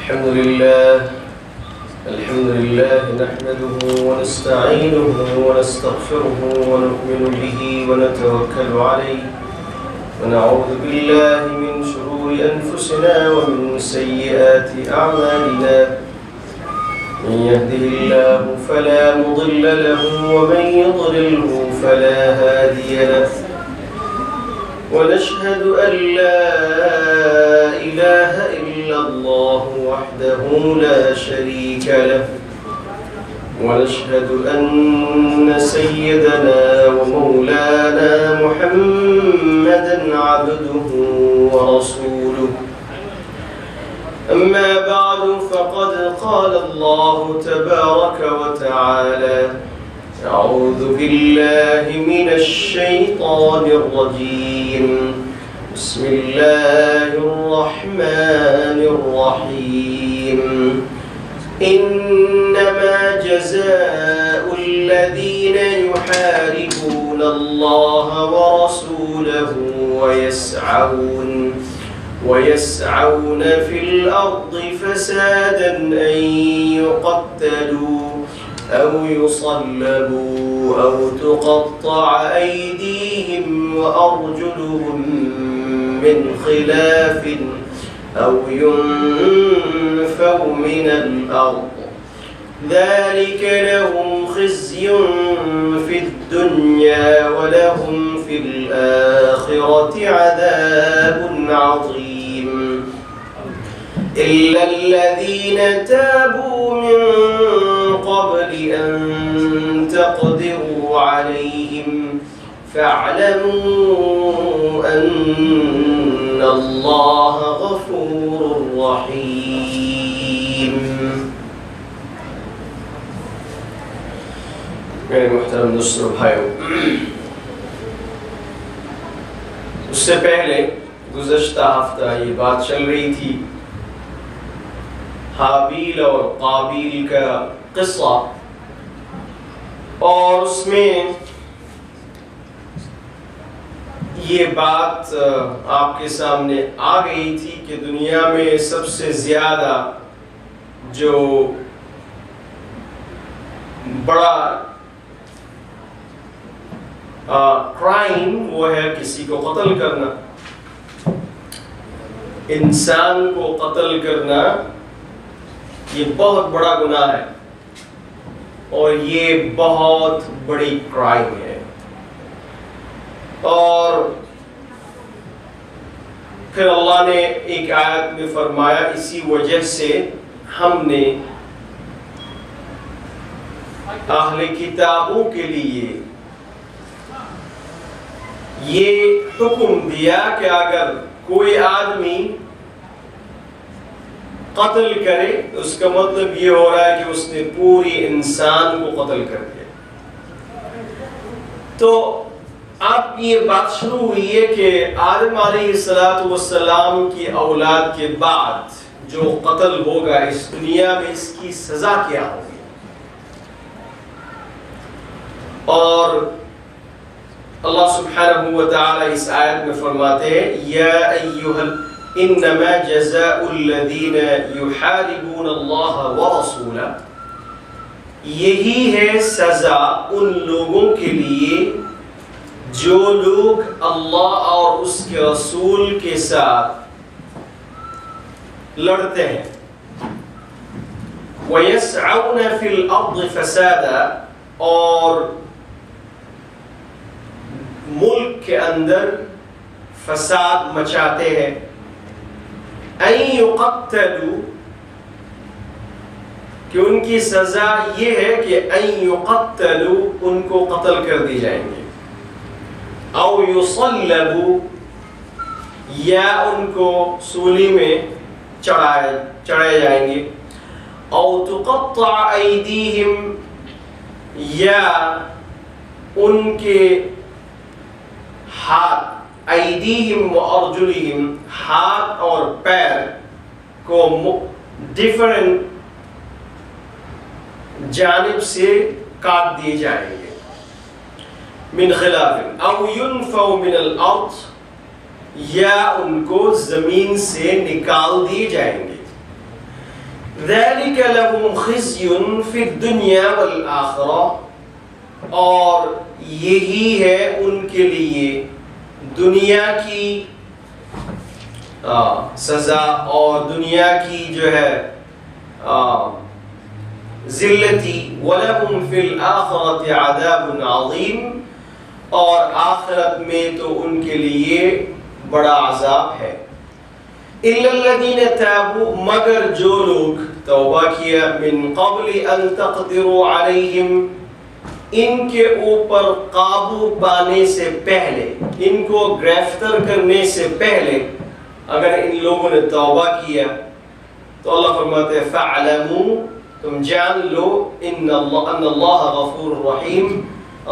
الحمد لله نحمده ونستعينه ونستغفره ونؤمن به ونتوكل عليه ونعوذ بالله من شرور أنفسنا ومن سيئات أعمالنا من يهده الله فلا مضل له ومن يضلله فلا هادي له ونشهد أن لا إله إلا الله وحده لا شريك له ونشهد أن سيدنا ومولانا محمدا عبده ورسوله أما بعد فقد قال الله تبارك وتعالى أعوذ بالله من الشيطان الرجيم بسم الله الرحمن الرحيم إنما جزاء الذين يحاربون الله ورسوله ويسعون في الأرض فسادا أن يقتلوا أو يصلبوا أو تقطع أيديهم وأرجلهم من خلاف أو ينفوا من الأرض ذلك لهم خزي في الدنيا ولهم في الآخرة عذاب عظيم إلا الذين تابوا من قبل أن تقدروا عليهم فاعلموا أن الله غفور رحيم. میرے محترم دوستوں بھائیوں، اس سے پہلے گزشتہ ہفتہ یہ بات چل رہی تھی حابیل اور قابیل کا قصہ، اور اس میں یہ بات آپ کے سامنے آ گئی تھی کہ دنیا میں سب سے زیادہ جو بڑا کرائم وہ ہے کسی کو قتل کرنا، انسان کو قتل کرنا یہ بہت بڑا گناہ ہے اور یہ بہت بڑی کرائم ہے. اور پھر اللہ نے ایک آیت میں فرمایا اسی وجہ سے ہم نے اہل کتابوں کے لیے یہ حکم دیا کہ اگر کوئی آدمی قتل کرے اس کا مطلب یہ ہو رہا ہے کہ اس نے پوری انسان کو قتل کر دیا. تو اب یہ بات شروع ہوئی ہے کہ آدم علیہ السلام کی اولاد کے بعد جو قتل ہوگا اس دنیا میں اس کی سزا کیا ہوگی. اور اللہ سبحانہ وتعالی اس آیت میں فرماتے ہیں یا ایہا انما جزاء الذین یحاربون اللہ ورسولہ، یہی ہے سزا ان لوگوں کے لیے جو لوگ اللہ اور اس کے رسول کے ساتھ لڑتے ہیں. وَيَسْعَوْنَ فِي الْأَرْضِ فَسَادًا، اور ملک کے اندر فساد مچاتے ہیں. أَن يُقَتَّلُوا، کہ ان کی سزا یہ ہے کہ أَن يُقَتَّلُوا، ان کو قتل کر دی جائیں گے. او یصلبوا، یا ان کو سولی میں چڑھائے جائیں گے. او تقطع ایدیہم، یا ان کے ہاتھ، ایدیہم و ارجلہم، ہاتھ اور پیر کو ڈیفرنٹ جانب سے کاٹ دیے جائیں گے. من خلاف او ينفوا من الارض، یا ان کو زمین سے نکال دیے جائیں گے. ذَلِكَ لَهُمْ خِزْيٌ فِي الدُّنْيَا وَالْآخِرَةِ، اور یہی ہے ان کے لیے دنیا کی سزا اور دنیا کی جو ہے ذلتی، وَلَهُمْ فِي الْآخِرَةِ عَذَابٌ عَظِيمٌ، اور آخرت میں تو ان کے لیے بڑا عذاب ہے۔ إِلَّا الَّذِينَ تَابُوا، مگر جو لوگ توبہ کیا، مِن قَبْلِ أَن تَقْدِرُوا عَلَيْهِمْ، ان کے اوپر قابو پانے سے پہلے، ان کو گرفتار کرنے سے پہلے اگر ان لوگوں نے توبہ کیا تو اللہ فرماتے ہیں فَاعْلَمُوا، تم جان لو ان اللہ غفور رحیم،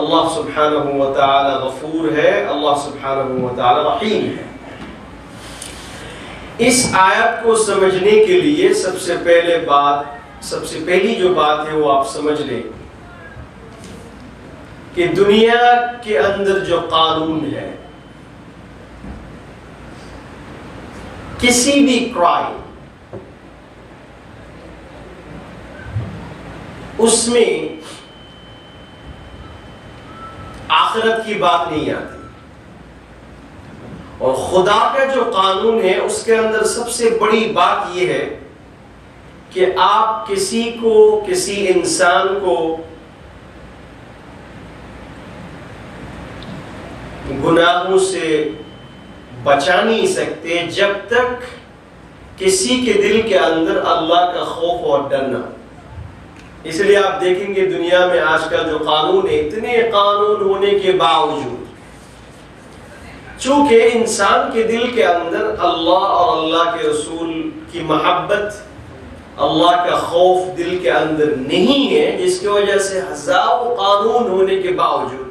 اللہ سبحانہ و تعالی غفور ہے، اللہ سبحانہ و تعالی رحیم ہے۔ اس آیت کو سمجھنے کے لیے سب سے پہلی جو بات ہے وہ آپ سمجھ لیں کہ دنیا کے اندر جو قانون ہے، کسی بھی کرائم اس میں آخرت کی بات نہیں آتی، اور خدا کا جو قانون ہے اس کے اندر سب سے بڑی بات یہ ہے کہ آپ کسی انسان کو گناہوں سے بچا نہیں سکتے جب تک کسی کے دل کے اندر اللہ کا خوف اور ڈر نہ ہو۔ اس لیے آپ دیکھیں گے دنیا میں آج کل جو قانون ہے، اتنے قانون ہونے کے باوجود چونکہ انسان کے دل کے اندر اللہ اور اللہ کے رسول کی محبت، اللہ کا خوف دل کے اندر نہیں ہے، جس کی وجہ سے ہزاروں قانون ہونے کے باوجود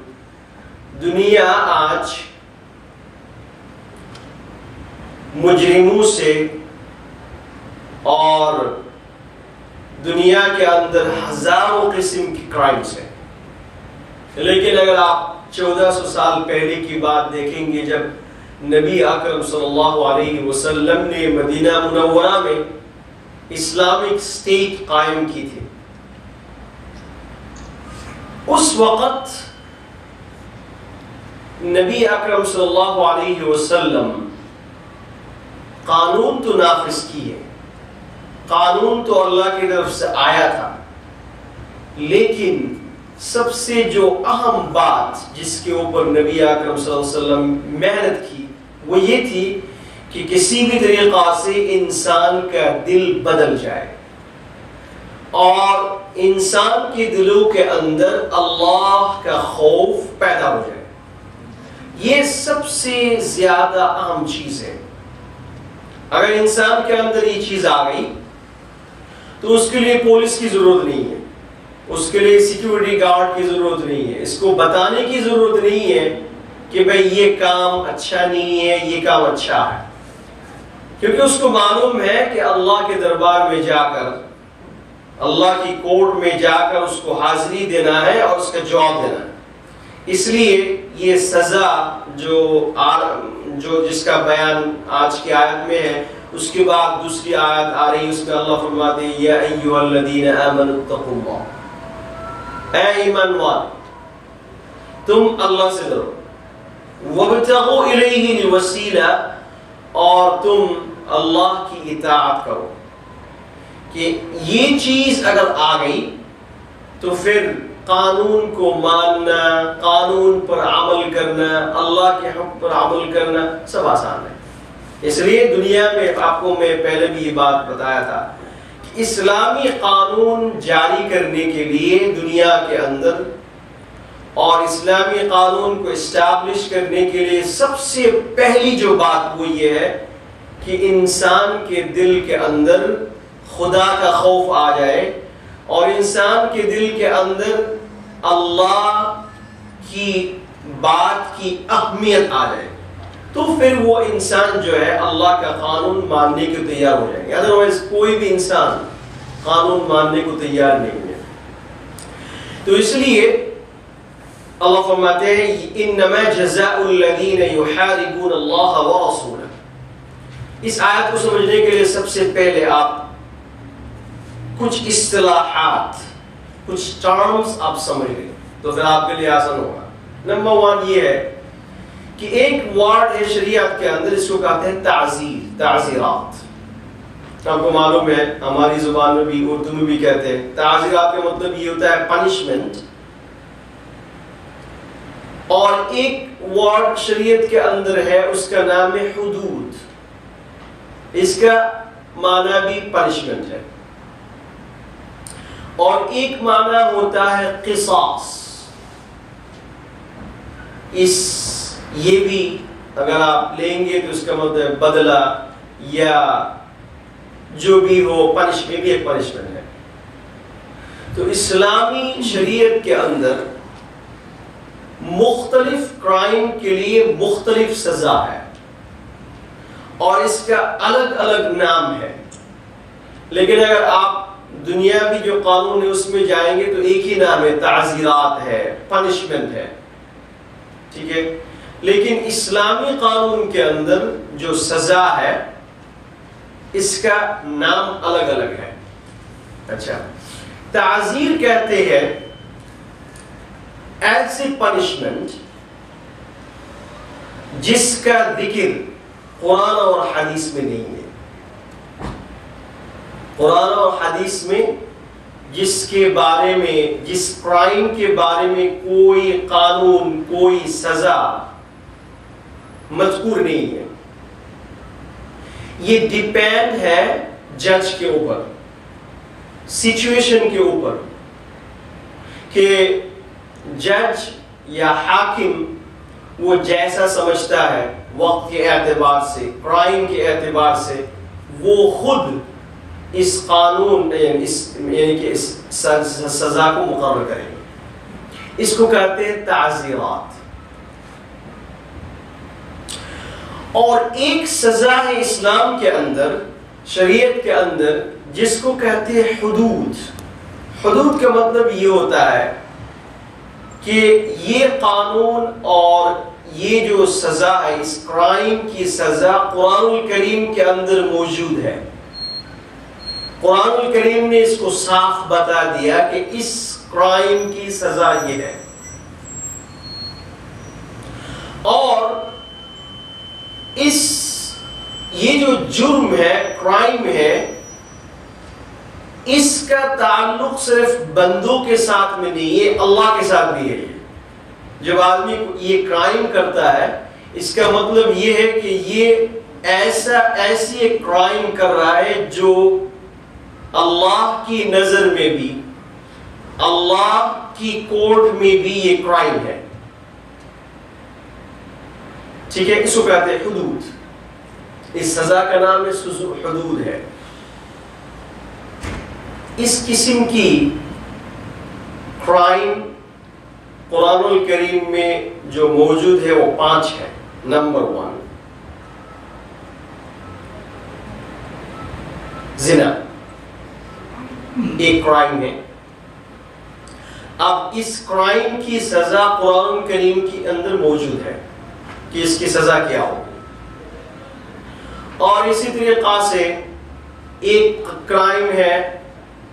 دنیا آج مجرموں سے اور دنیا کے اندر ہزاروں قسم کی کرائمز ہیں۔ لیکن اگر آپ 1400 سال پہلے کی بات دیکھیں گے، جب نبی اکرم صلی اللہ علیہ وسلم نے مدینہ منورہ میں اسلامک اسٹیٹ قائم کی تھی، اس وقت نبی اکرم صلی اللہ علیہ وسلم قانون تو نافذ کیے، قانون تو اللہ کی طرف سے آیا تھا، لیکن سب سے جو اہم بات جس کے اوپر نبی اکرم صلی اللہ علیہ وسلم محنت کی وہ یہ تھی کہ کسی بھی طریقہ سے انسان کا دل بدل جائے اور انسان کے دلوں کے اندر اللہ کا خوف پیدا ہو جائے۔ یہ سب سے زیادہ اہم چیز ہے۔ اگر انسان کے اندر یہ چیز آ گئی تو اس کے لیے پولیس کی ضرورت نہیں ہے، اس کے لیے سیکیورٹی گارڈ کی ضرورت نہیں ہے، اس کو بتانے کی ضرورت نہیں ہے کہ بھئی یہ کام اچھا نہیں ہے، یہ کام اچھا ہے، کیونکہ اس کو معلوم ہے کہ اللہ کے دربار میں جا کر، اللہ کی کورٹ میں جا کر اس کو حاضری دینا ہے اور اس کا جواب دینا ہے۔ اس لیے یہ سزا جو جس کا بیان آج کی آیت میں ہے، اس کے بعد دوسری آیت آ رہی ہے، اس میں اللہ فرماتے ہیں یا ایھا الذین آمنوا اتقوا اللہ، اے ایمان والو تم اللہ سے ڈرو، وابتغوا الیہ الوسیلہ، اور تم اللہ کی اطاعت کرو۔ کہ یہ چیز اگر آ گئی تو پھر قانون کو ماننا، قانون پر عمل کرنا، اللہ کے حکم پر عمل کرنا سب آسان ہے۔ اس لیے دنیا میں آپ کو میں پہلے بھی یہ بات بتایا تھا کہ اسلامی قانون جاری کرنے کے لیے دنیا کے اندر اور اسلامی قانون کو اسٹیبلش کرنے کے لیے سب سے پہلی جو بات وہ یہ ہے کہ انسان کے دل کے اندر خدا کا خوف آ جائے اور انسان کے دل کے اندر اللہ کی بات کی اہمیت آ جائے، تو پھر وہ انسان جو ہے اللہ کا قانون ماننے کو تیار ہو جائے گا۔ ادروائز کوئی بھی انسان قانون ماننے کو تیار نہیں ہے۔ تو اس لیے اللہ فرماتے ہیں انما جزاء الذین یحاربون اللہ ورسولہ۔ اس آیت کو سمجھنے کے لیے سب سے پہلے آپ کچھ اصطلاحات، کچھ ٹرمز آپ سمجھ لیں تو پھر آپ کے لیے آسان ہوگا۔ نمبر 1 یہ ہے کہ ایک ورڈ ہے شریعت کے اندر، اس کو کہتے ہیں تعزیر، تعزیرات۔ آپ کو معلوم ہے ہماری زبان میں بھی، اردو میں بھی کہتے ہیں تعزیرات کا مطلب یہ ہوتا ہے پنشمنٹ۔ اور ایک ورڈ شریعت کے اندر ہے، اس کا نام ہے حدود، اس کا معنی بھی پنشمنٹ ہے۔ اور ایک معنی ہوتا ہے قصاص، یہ بھی اگر آپ لیں گے تو اس کا مطلب بدلہ یا جو بھی ہو، پنشمنٹ بھی ایک پنشمنٹ ہے۔ تو اسلامی شریعت کے اندر مختلف کرائم کے لیے مختلف سزا ہے اور اس کا الگ الگ نام ہے، لیکن اگر آپ دنیاوی جو قانون ہے اس میں جائیں گے تو ایک ہی نام ہے، تعزیرات ہے، پنشمنٹ ہے، ٹھیک ہے۔ لیکن اسلامی قانون کے اندر جو سزا ہے اس کا نام الگ الگ ہے۔ اچھا، تعزیر کہتے ہیں ایسی پنشمنٹ جس کا ذکر قرآن اور حدیث میں نہیں ہے۔ قرآن اور حدیث میں جس کے بارے میں، جس کرائم کے بارے میں کوئی قانون، کوئی سزا مذکور نہیں ہے، یہ ڈیپینڈ ہے جج کے اوپر، سچویشن کے اوپر، کہ جج یا حاکم وہ جیسا سمجھتا ہے وقت کے اعتبار سے، کرائم کے اعتبار سے، وہ خود اس قانون یعنی کہ اس سزا کو مقرر کریں گے۔ اس کو کہتے ہیں تعزیرات۔ اور ایک سزا ہے اسلام کے اندر، شریعت کے اندر، جس کو کہتے ہیں حدود۔ حدود کا مطلب یہ ہوتا ہے کہ یہ قانون اور یہ جو سزا ہے، اس کرائم کی سزا قرآن الکریم کے اندر موجود ہے۔ قرآن الکریم نے اس کو صاف بتا دیا کہ اس کرائم کی سزا یہ ہے، اور یہ جو جرم ہے، کرائم ہے، اس کا تعلق صرف بندوں کے ساتھ میں نہیں ہے، اللہ کے ساتھ بھی ہے۔ جب آدمی یہ کرائم کرتا ہے، اس کا مطلب یہ ہے کہ یہ ایسی ایک کرائم کر رہا ہے جو اللہ کی نظر میں بھی، اللہ کی کورٹ میں بھی یہ کرائم ہے، ٹھیک ہے۔ اس کو کہتے ہیں حدود۔ اس سزا کا نام ہے حدود ہے۔ اس قسم کی کرائم قرآن الکریم میں جو موجود ہے وہ 5 ہے۔ نمبر 1 زنا، ایک کرائم ہے۔ اب اس کرائم کی سزا قرآن کریم کے اندر موجود ہے کہ اس کی سزا کیا ہوگی۔ اور اسی طریقہ سے ایک کرائم ہے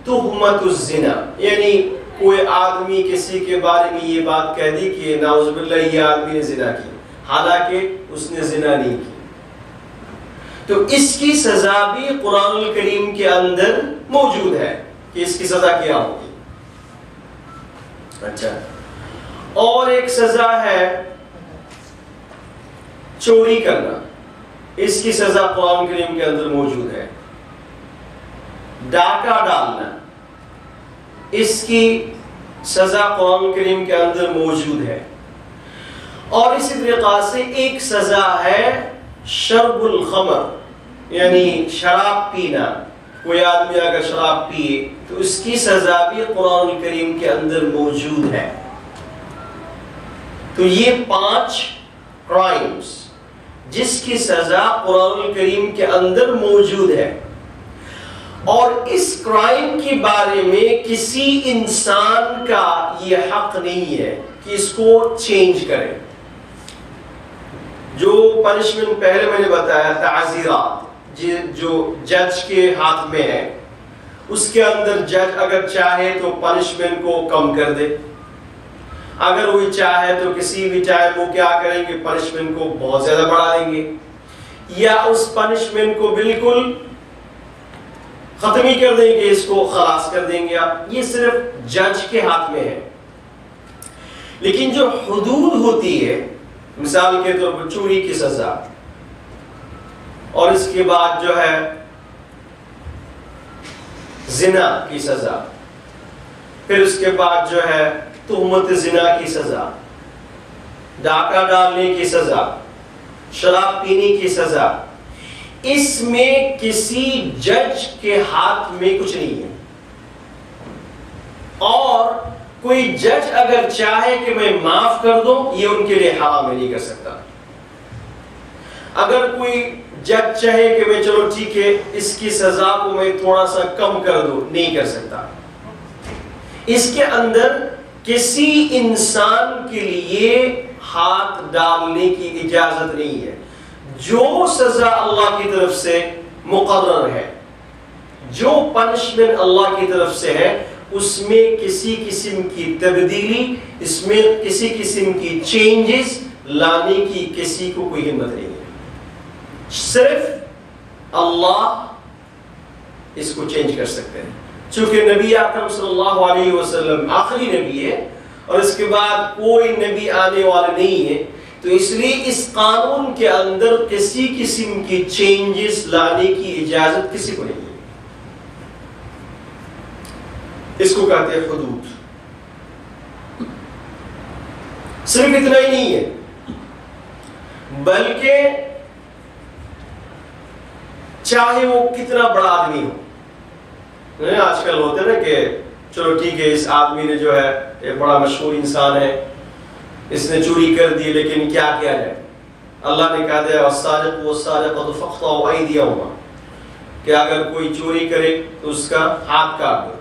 تہمت الزنا، یعنی کوئی آدمی کسی کے بارے میں یہ بات کہہ دی کہ نعوذ باللہ یہ آدمی نے زنا کی، حالانکہ اس نے زنا نہیں کی، تو اس کی سزا بھی قرآن الکریم کے اندر موجود ہے کہ اس کی سزا کیا ہوگی۔ اچھا، اور ایک سزا ہے چوری کرنا، اس کی سزا قرآن کریم کے اندر موجود ہے۔ ڈاکہ ڈالنا، اس کی سزا قرآن کریم کے اندر موجود ہے۔ اور اسی طریقہ سے ایک سزا ہے شرب الخمر، یعنی شراب پینا۔ کوئی آدمی اگر شراب پیے تو اس کی سزا بھی قرآن کریم کے اندر موجود ہے۔ تو یہ 5 کرائمز جس کی سزا قرآن کریم کے اندر موجود ہے، اور اس کرائم کے بارے میں کسی انسان کا یہ حق نہیں ہے کہ اس کو چینج کرے۔ جو پنشمنٹ پہلے میں نے بتایا، تعزیرات جو جج کے ہاتھ میں ہے، اس کے اندر جج اگر چاہے تو پنشمنٹ کو کم کر دے، اگر وہ چاہے تو کسی بھی ٹائم وہ کیا کریں گے، پنشمنٹ کو بہت زیادہ بڑھا دیں گے، یا اس پنشمنٹ کو بالکل ختم ہی کر دیں گے، اس کو خلاص کر دیں گے آپ۔ یہ صرف جج کے ہاتھ میں ہے۔ لیکن جو حدود ہوتی ہے، مثال کے طور پر چوری کی سزا، اور اس کے بعد جو ہے زنا کی سزا، پھر اس کے بعد جو ہے تہمت زنا کی سزا، ڈاکہ ڈالنے کی سزا، شراب پینے کی سزا، اس میں کسی جج کے ہاتھ میں کچھ نہیں ہے۔ اور کوئی جج اگر چاہے کہ میں معاف کر دوں، یہ ان کے لیے حرام نہیں کر سکتا۔ اگر کوئی جج چاہے کہ میں چلو ٹھیک ہے اس کی سزا کو میں تھوڑا سا کم کر دوں، نہیں کر سکتا۔ اس کے اندر کسی انسان کے لیے ہاتھ ڈالنے کی اجازت نہیں ہے۔ جو سزا اللہ کی طرف سے مقرر ہے، جو پنشمنٹ اللہ کی طرف سے ہے، اس میں کسی قسم کی تبدیلی، اس میں کسی قسم کی چینجز لانے کی کسی کو کوئی ہمت نہیں ہے۔ صرف اللہ اس کو چینج کر سکتے ہیں، چونکہ نبی اکرم صلی اللہ علیہ وسلم آخری نبی ہے اور اس کے بعد کوئی نبی آنے والا نہیں ہے، تو اس لیے اس قانون کے اندر کسی قسم کی چینجز لانے کی اجازت کسی کو نہیں ہے۔ اس کو کہتے ہیں حدود۔ صرف اتنا ہی نہیں ہے، بلکہ چاہے وہ کتنا بڑا آدمی ہو۔ آج کل ہوتے ہیں نا کہ چلو ٹھیک ہے اس آدمی نے جو ہے ایک بڑا مشہور انسان ہے، اس نے چوری کر دی، لیکن کیا کیا جائے؟ اللہ نے کہا دیا والسارق والسارقۃ فاقطعوا ایدیہما، کہ اگر کوئی چوری کرے تو اس کا ہاتھ کاٹ دو،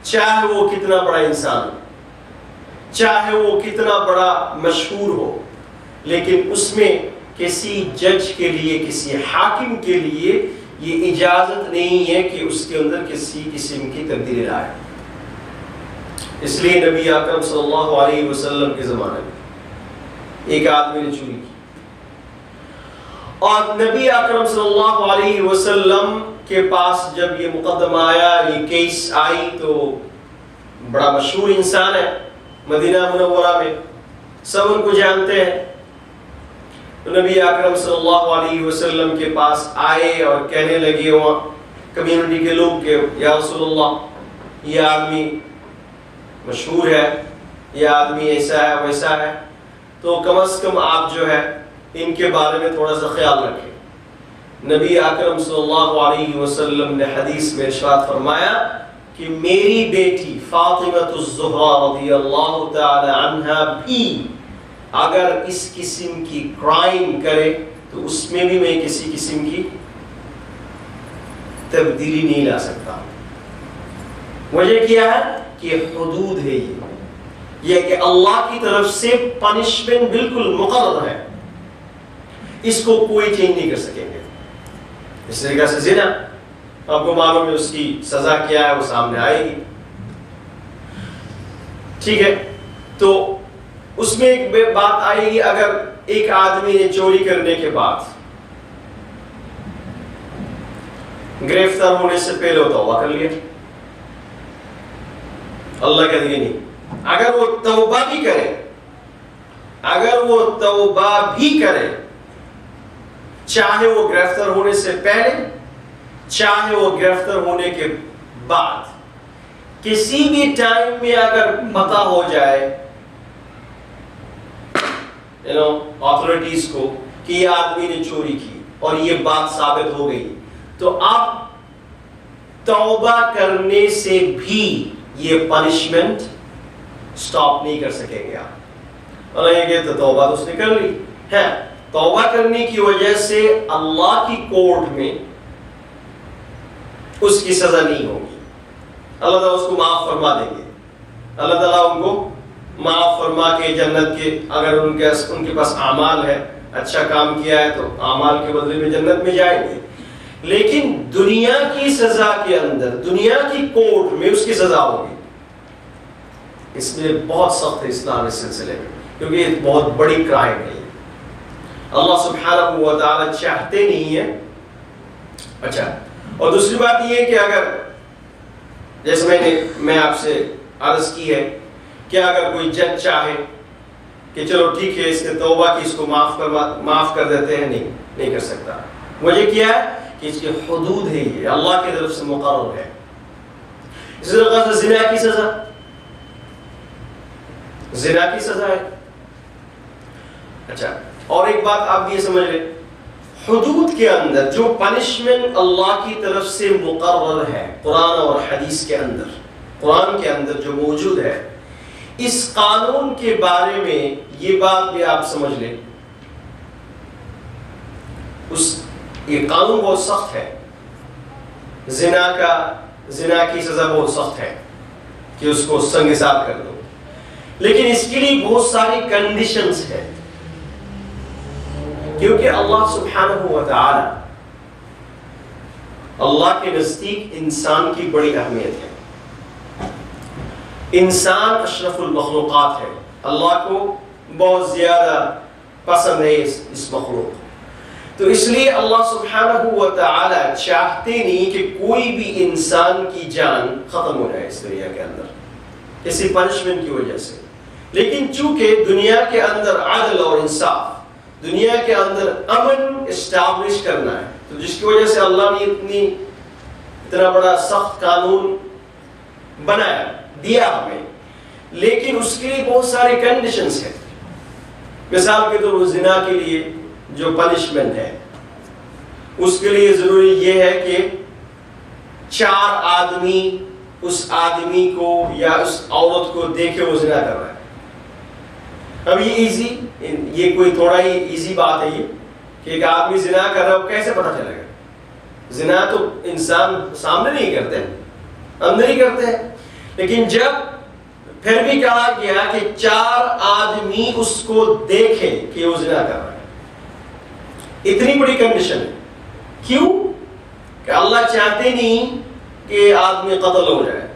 چاہے وہ کتنا بڑا انسان ہو، چاہے وہ کتنا بڑا مشہور ہو، لیکن اس میں کسی جج کے لیے، کسی حاکم کے لیے یہ اجازت نہیں ہے کہ اس کے اندر کسی قسم کی تبدیلی لائے۔ اس لیے نبی اکرم صلی اللہ علیہ وسلم کے زمانے میں ایک آدمی نے چوری کی، اور نبی اکرم صلی اللہ علیہ وسلم کے پاس جب یہ مقدمہ آیا، یہ کیس آئی، تو بڑا مشہور انسان ہے مدینہ منورہ میں، سب ان کو جانتے ہیں۔ تو نبی اکرم صلی اللہ علیہ وسلم کے پاس آئے اور کہنے لگے وہاں کمیونٹی کے لوگ کہ یا رسول اللہ، یہ آدمی مشہور ہے، یہ آدمی ایسا ہے ویسا ہے، تو کم از کم آپ جو ہے ان کے بارے میں تھوڑا سا خیال رکھیں۔ نبی اکرم صلی اللہ علیہ وسلم نے حدیث میں ارشاد فرمایا کہ میری بیٹی فاطمہ الزہرا رضی اللہ تعالی عنہا بھی اگر اس قسم کی کرائم کرے تو اس میں بھی میں کسی قسم کی تبدیلی نہیں لا سکتا۔ وجہ کیا ہے کہ حدود ہے، یہ کہ اللہ کی طرف سے پنشمنٹ بالکل مقرر ہے، اس کو کوئی چینج نہیں کر سکیں گے۔ اس طریقے سے زنا، آپ کو معلوم ہے اس کی سزا کیا ہے، وہ سامنے آئے گی، ٹھیک ہے۔ تو اس میں ایک بات آئے گی، اگر ایک آدمی نے چوری کرنے کے بعد گرفتار ہونے سے پہلے توبہ کر لیا، اللہ کہتے ہیں نہیں، اگر وہ توبہ بھی کرے، اگر وہ توبہ بھی کرے، چاہے وہ گرفتار ہونے سے پہلے، چاہے وہ گرفتار ہونے کے بعد، کسی بھی ٹائم میں اگر پتہ ہو جائے اتھارٹیز کو کہ یہ آدمی نے چوری کی اور یہ بات ثابت ہو گئی، تو آپ توبہ کرنے سے بھی یہ پنشمنٹ سٹاپ نہیں کر سکیں گے آپ۔ اور یہ کہ توبہ تو اس نے کر لی ہے، توبہ کرنے کی وجہ سے اللہ کی کورٹ میں اس کی سزا نہیں ہوگی، اللہ تعالیٰ اس کو معاف فرما دیں گے، اللہ تعالیٰ ان کو معاف فرما کے جنت کے، اگر ان کے پاس اعمال ہے، اچھا کام کیا ہے تو اعمال کے بدلے میں جنت میں جائیں گے۔ لیکن دنیا کی سزا کے اندر، دنیا کی کورٹ میں اس کی سزا ہوگی. اس میں بہت سخت ہے اسلام اس سلسلے میں، کیونکہ یہ بہت بڑی کرائم ہے. اللہ سبحانہ و تعالی چاہتے نہیں ہیں. اچھا، اور دوسری بات یہ ہے کہ اگر جیسے میں آپ سے عرض کی ہے کہ اگر کوئی جج چاہے کہ چلو ٹھیک ہے اس نے توبہ کی، اس کو معاف کر دیتے ہیں، نہیں کر سکتا. وجہ کیا ہے کہ اس کی حدود ہے، یہ اللہ کی طرف سے مقرر ہے. اسی طرح سے زنا کی سزا ہے. اچھا، اور ایک بات آپ بھی یہ سمجھ لیں، حدود کے اندر جو پنشمنٹ اللہ کی طرف سے مقرر ہے قرآن اور حدیث کے اندر، قرآن کے اندر جو موجود ہے، اس قانون کے بارے میں یہ بات بھی آپ سمجھ لیں، یہ قانون بہت سخت ہے. زنا کی سزا بہت سخت ہے کہ اس کو سنگسار کر دو، لیکن اس کے لیے بہت ساری کنڈیشنز ہیں، کیونکہ اللہ سبحانہ و تعالی، اللہ کے نزدیک انسان کی بڑی اہمیت ہے. انسان اشرف المخلوقات ہے، اللہ کو بہت زیادہ پسند ہے اس مخلوق. تو اس لیے اللہ سبحانہ و تعالی چاہتے نہیں کہ کوئی بھی انسان کی جان ختم ہو جائے اس دنیا کے اندر کسی پنشمنٹ کی وجہ سے. لیکن چونکہ دنیا کے اندر عدل اور انصاف، دنیا کے اندر امن اسٹیبلش کرنا ہے، تو جس کی وجہ سے اللہ نے اتنا بڑا سخت قانون بنایا، دیا ہمیں. لیکن اس کے لیے بہت ساری کنڈیشنز ہیں. مثال کے طور پر زنا کے لیے جو پنشمنٹ ہے، اس کے لیے ضروری یہ ہے کہ 4 آدمی اس آدمی کو یا اس عورت کو دیکھے وہ زنا کر رہا ہے. اب یہ کوئی تھوڑا ہی ایزی بات ہے یہ کہ ایک آدمی زنا کر رہا ہے، کیسے پتہ چلے گا؟ زنا تو انسان سامنے نہیں کرتے، اندر ہی کرتے ہیں. لیکن جب پھر بھی کہا گیا کہ 4 آدمی اس کو دیکھیں کہ وہ زنا کر رہا ہے، اتنی بڑی کنڈیشن ہے. کیوں؟ کہ اللہ چاہتے نہیں کہ آدمی قتل ہو جائے.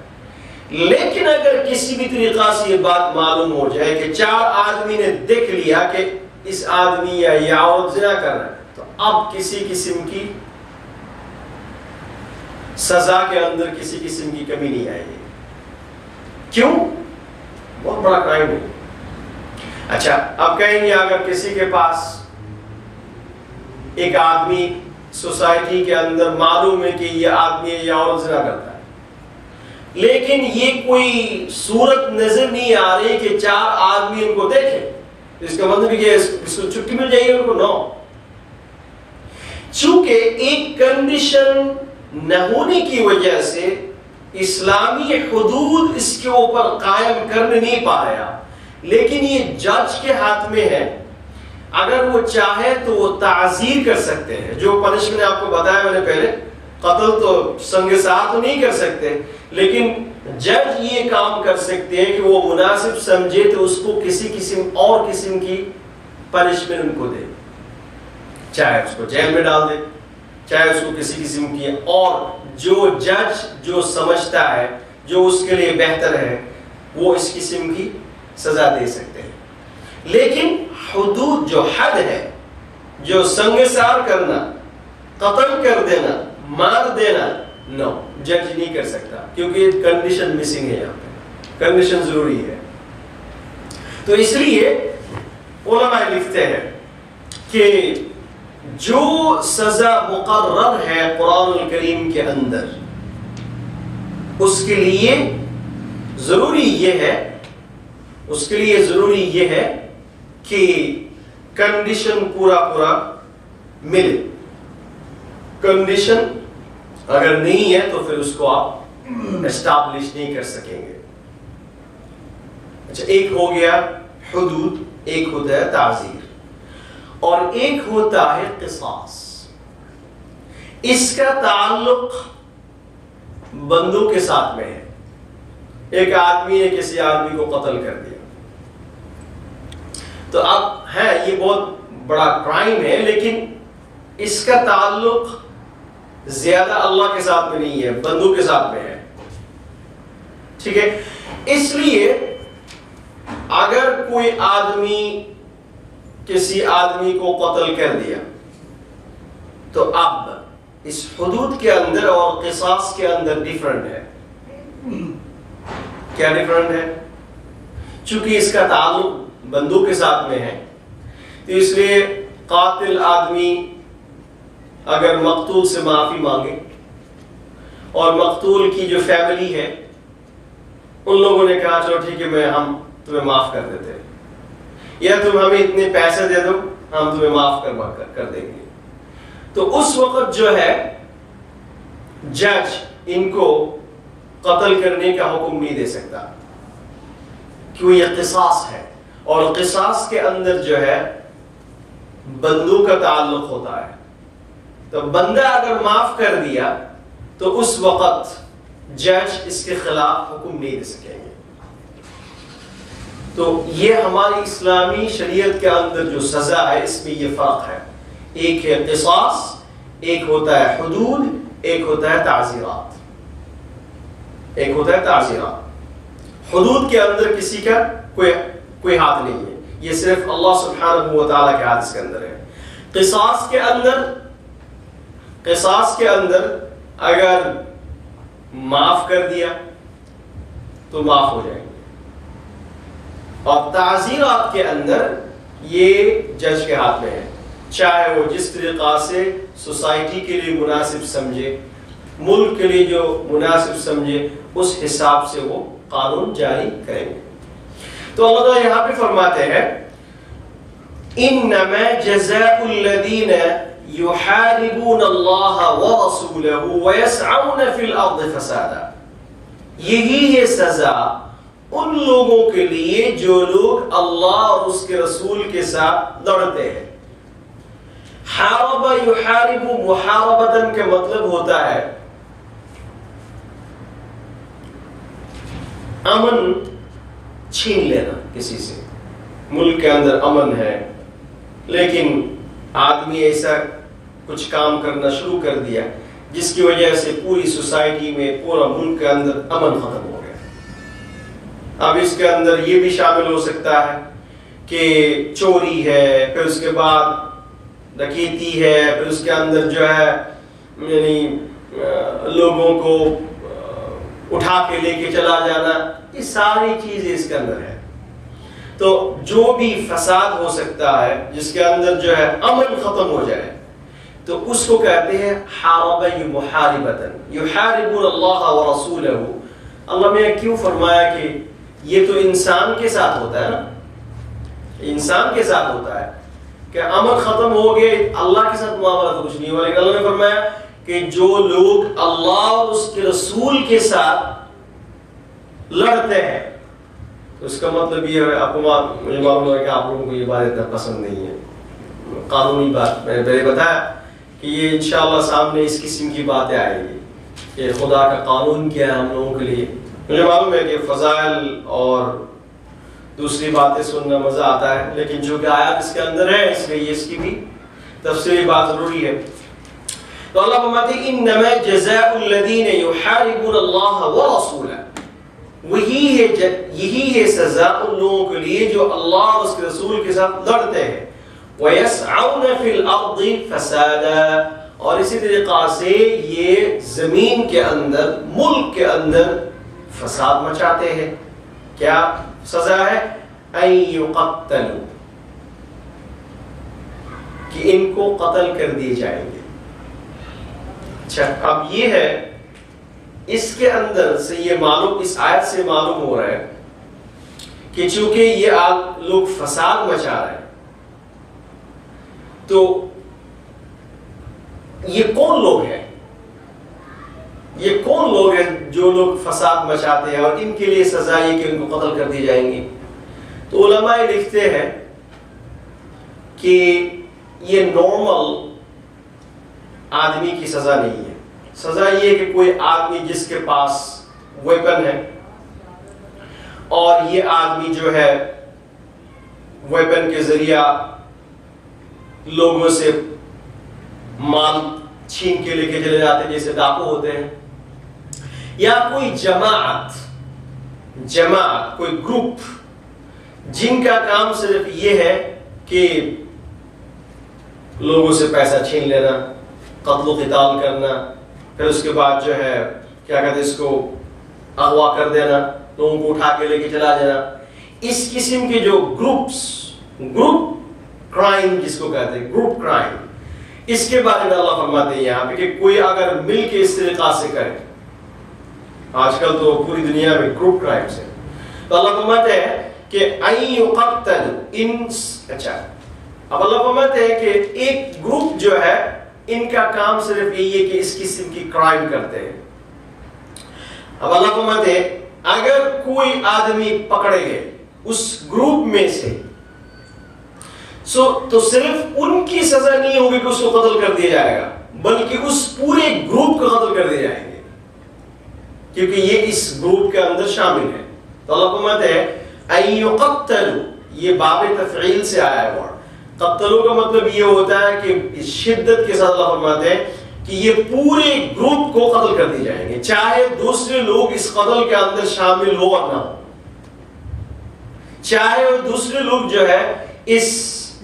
لیکن اگر کسی بھی طریقہ سے یہ بات معلوم ہو جائے کہ 4 آدمی نے دیکھ لیا کہ اس آدمی یا یہ عورت زنا کر رہا ہے، تو اب کسی قسم کی سزا کے اندر کسی قسم کی کمی نہیں آئے گی. کیوں؟ بہت بڑا کرائم ہے. اچھا، اب کہیں گے اگر کسی کے پاس ایک آدمی سوسائٹی کے اندر معلوم ہے کہ یہ آدمی یا عورت زنا کرتا ہے، لیکن یہ کوئی صورت نظر نہیں آ رہی کہ 4 آدمی ان کو دیکھیں، اس کا مطلب کہ اس کو چھٹی مل جائے گی ان کو؟ نو. چونکہ ایک کنڈیشن نہ ہونے کی وجہ سے اسلامی حدود اس کے اوپر قائم کر نہیں پایا. لیکن یہ جج کے ہاتھ میں ہے، اگر وہ چاہے تو وہ تعزیر کر سکتے ہیں. جو پنشمنٹ آپ کو بتایا میں نے پہلے، قتل تو سنگسار تو نہیں کر سکتے، لیکن جج یہ کام کر سکتے ہیں کہ وہ مناسب سمجھے تو اس کو کسی قسم کی پنشمنٹ ان کو دے، چاہے اس کو جیل میں ڈال دے، چاہے اس کو کسی قسم کی، اور جو جج جو سمجھتا ہے جو اس کے لیے بہتر ہے وہ اس قسم کی سزا دے سکتے ہیں. لیکن حدود جو حد ہے، جو سنگسار کرنا، قتل کر دینا، مار دینا، نو، جج نہیں کر سکتا، کیونکہ کنڈیشن مسنگ ہے. یہاں پہ کنڈیشن ضروری ہے. تو اس لیے علماء لکھتے ہیں کہ جو سزا مقرر ہے قرآن الکریم کے اندر، اس کے لیے ضروری یہ ہے کہ کنڈیشن پورا ملے. کنڈیشن اگر نہیں ہے تو پھر اس کو آپ اسٹیبلش نہیں کر سکیں گے. اچھا، ایک ہو گیا حدود، ایک ہوتا ہے تعزیر، اور ایک ہوتا ہے قصاص. اس کا تعلق بندوں کے ساتھ میں ہے. ایک آدمی نے کسی آدمی کو قتل کر دیا، تو اب ہے یہ بہت بڑا کرائم ہے، لیکن اس کا تعلق زیادہ اللہ کے ساتھ میں نہیں ہے، بندوں کے ساتھ میں ہے، ٹھیک ہے؟ اس لیے اگر کوئی آدمی کسی آدمی کو قتل کر دیا تو اب اس حدود کے اندر اور قصاص کے اندر ڈیفرنٹ ہے. کیا ڈیفرنٹ ہے؟ چونکہ اس کا تعلق بندوں کے ساتھ میں ہے، تو اس لیے قاتل آدمی اگر مقتول سے معافی مانگے اور مقتول کی جو فیملی ہے ان لوگوں نے کہا چلو ٹھیک ہے ہم تمہیں معاف کر دیتے ہیں، یا تم ہمیں اتنے پیسے دے دو ہم تمہیں معاف کر دیں گے، تو اس وقت جو ہے جج ان کو قتل کرنے کا حکم نہیں دے سکتا، کیوں یہ قصاص ہے، اور قصاص کے اندر جو ہے بندوں کا تعلق ہوتا ہے. تو بندہ اگر معاف کر دیا تو اس وقت جج اس کے خلاف حکم نہیں دے سکیں گے. تو یہ ہماری اسلامی شریعت کے اندر جو سزا ہے اس میں یہ فرق ہے، ایک ہے قصاص، ایک ہوتا ہے حدود، ایک ہوتا ہے تعزیرات. حدود کے اندر کسی کا کوئی ہاتھ نہیں ہے، یہ صرف اللہ سبحانہ و تعالیٰ کے ہاتھ اس کے اندر ہے. قصاص کے اندر اگر معاف کر دیا تو معاف ہو جائیں گے، اور تعزیرات کے اندر یہ جج کے ہاتھ میں ہے، چاہے وہ جس طریقہ سے سوسائٹی کے لیے مناسب سمجھے، ملک کے لیے جو مناسب سمجھے، اس حساب سے وہ قانون جاری کریں گے. تو اللہ تعالیٰ یہاں پہ فرماتے ہیں انما جزاء الذین یحاربون اللہ ورسولہ ویسعون فی الارض فسادا، یہی ہے سزا ان لوگوں کے لیے جو لوگ اللہ اور اس کے رسول کے ساتھ لڑتے ہیں. حارب یحارب محاربتاً کا مطلب ہوتا ہے امن چھین لینا کسی سے. ملک کے اندر امن ہے لیکن آدمی ایسا کچھ کام کرنا شروع کر دیا جس کی وجہ سے پوری سوسائٹی میں، پورا ملک کے اندر امن ختم ہو گیا. اب اس کے اندر یہ بھی شامل ہو سکتا ہے کہ چوری ہے، پھر اس کے بعد ڈکیتی ہے، پھر اس کے اندر جو ہے یعنی لوگوں کو اٹھا کے لے کے چلا جانا، یہ ساری چیزیں اس کے اندر ہے. تو جو بھی فساد ہو سکتا ہے جس کے اندر جو ہے امن ختم ہو جائے تو اس کو کہتے ہیں حارب محاربتاً یحاربون اللہ ورسولہ. اللہ نے کیوں فرمایا کہ یہ تو انسان کے ساتھ ہوتا ہے نا، انسان کے ساتھ ہوتا ہے کہ امن ختم ہو گئے، اللہ کے ساتھ معاملہ تو کچھ نہیں ہوا. لیکن اللہ نے فرمایا کہ جو لوگ اللہ اور اس کے رسول کے ساتھ لڑتے ہیں، تو اس کا مطلب یہ ہے، آپ کو مجھے معلوم ہے کہ آپ لوگوں کو یہ بات اتنا پسند نہیں ہے، قانونی بات میں نے پہلے بتایا کہ یہ انشاءاللہ سامنے اس قسم کی باتیں آئیں گی کہ خدا کا قانون کیا ہے ہم لوگوں کے لیے. مجھے معلوم ہے کہ فضائل اور دوسری باتیں سننا مزہ آتا ہے، لیکن جو کہ آیات اس کے اندر ہے اس لیے اس کی بھی تفصیلی بات ضروری ہے. تو اللہ فرماتے ہیں انما جزاء الذین یحاربون اللہ ورسولہ، یہی ہے سزا ان لوگوں کے لیے جو اللہ اور اس کے رسول کے ساتھ لڑتے ہیں. وَيَسْعَوْنَ فِي الْأَرْضِ فَسَادًا، اور اسی طریقہ سے یہ زمین کے اندر، ملک کے اندر فساد مچاتے ہیں. کیا سزا ہے؟ أَن يُقَتَّلُوا، کہ ان کو قتل کر دیے جائیں گے. اچھا، اب یہ ہے اس کے اندر سے یہ معلوم، اس آیت سے معلوم ہو رہا ہے کہ چونکہ یہ لوگ فساد مچا رہے ہیں تو یہ کون لوگ ہیں؟ یہ کون لوگ ہیں جو لوگ فساد مچاتے ہیں اور ان کے لیے سزا یہ کہ ان کو قتل کر دی جائیں گی؟ تو علماء لکھتے ہیں کہ یہ نارمل آدمی کی سزا نہیں ہے. سزا یہ ہے کہ کوئی آدمی جس کے پاس ویپن ہے اور یہ آدمی جو ہے ویپن کے ذریعہ لوگوں سے مال چھین کے لے کے چلے جاتے ہیں جیسے ڈاکو ہوتے ہیں، یا کوئی جماعت کوئی گروپ جن کا کام صرف یہ ہے کہ لوگوں سے پیسہ چھین لینا، قتل و قتال کرنا، پھر اس کے بعد جو ہے کیا کہتے ہیں اس کو اغوا کر دینا، لوگوں کو اٹھا کے لے کے چلا جانا. اس قسم کے جو گروپ کرائم جس کو کہتے ہیں گروپ کرائم، اس کے بارے میں اللہ فرماتے ہیں یہاں پہ کہ کوئی اگر مل کے اس طریقہ سے کرے، آج کل تو پوری دنیا میں گروپ کرائم سے، تو اللہ فرماتے ہیں کہ اچھا اب اللہ فرماتے ہیں کہ ایک گروپ جو ہے ان کا کام صرف یہی ہے کہ اس قسم کی کرائم کرتے ہیں. اب اللہ فرماتے ہیں اگر کوئی آدمی پکڑے گئے اس گروپ میں سے تو صرف ان کی سزا نہیں ہوگی کہ اس کو قتل کر دیا جائے گا، بلکہ اس پورے گروپ کو قتل کر دیے جائیں گے، کیونکہ یہ اس گروپ کے اندر شامل ہے. تو اللہ فرماتے ہیں ان یقتلوا، یہ باب تفعیل سے آیا ہے ورڈ. قتلوا کا مطلب یہ ہوتا ہے کہ شدت کے ساتھ اللہ فرماتے ہیں کہ یہ پورے گروپ کو قتل کر دیے جائیں گے، چاہے دوسرے لوگ اس قتل کے اندر شامل ہو اور نہ ہو، چاہے وہ دوسرے لوگ جو ہے اس